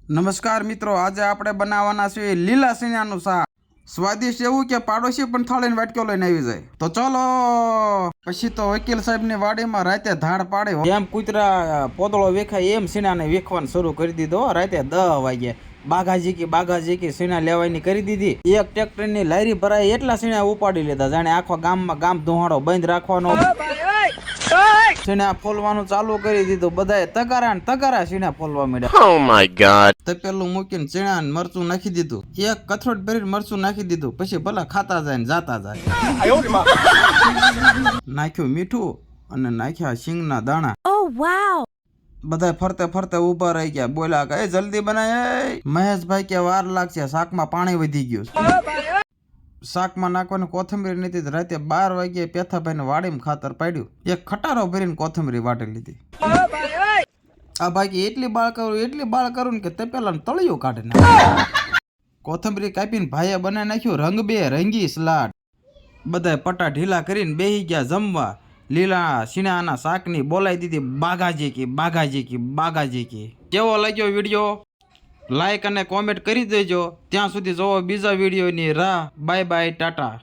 નમસ્કાર મિત્રો, આજે આપણે બનાવવાના છે લીલા સીણાનું શાક. સ્વાદિષ્ટ એવું કે પાડોશી પણ થાળીને વાટકો લઈને આવી જાય. તો ચલો. પછી તો વકીલ સાહેબની વાડીમાં રાતે ધાડ પાડી. એમ કૂતરા પોતળો વેખાય એમ સીણાને વેખવાનું શરૂ કરી દીધો. રાતે 10 વાગે બાગાજી કી સીણા લેવાની કરી દીધી. એક ટ્રેક્ટરની લારી ભરાઈ એટલા સીણા ઉપાડી લીધા. જાણે આખો ગામ ધોહાડો બંધ રાખવાનો. સીણા ફોલવાનું ચાલુ કરી દીધું. બધાએ તગારા સીણા ફોલવા માંડ્યા. Oh my god. તપેલું મૂકીને સીણા મરચું નાખી દીધું. એક કથરોટ ભરીને મરચું નાખી દીધું. પછી ભલા ખાતા જાય ને જાતા જાય. નાખ્યું મીઠું અને નાખ્યા શીંગના દાણા. Oh wow. બધા ફરતે ઊભા રહી ગયા. બોલ્યા કે જલ્દી બનાય. મહેશભાઈ કે વાર લાગશે, શાકમાં પાણી વધી ગયું. શાકમાં નાખવાની કોથમરી નથી. રાતે 12 વાગ્યે પેથાભાઈને વાડીમાં ખાતર પાડ્યું. એક ખટારો ભરીને કોથમરી વાટી લીધી. આ ભાઈ એટલી બાળ કરું કે તપેલાને તળિયું કાઢી નાખ્યું. કોથમરી કાપીને ભાઈએ બનાવી નાખ્યું રંગી સલાડ. બધાય પટા ઢીલા કરીને બેહી ગયા જમવા. લીલા સીણાના શાકની બોલાઈ દીધી બાગાજી કી. કેવો લાગ્યો વિડીયો? લાઈક અને કોમેન્ટ કરી દેજો. ત્યાં સુધી જોવો બીજા વિડીયોની રાહ. Bye bye, Tata.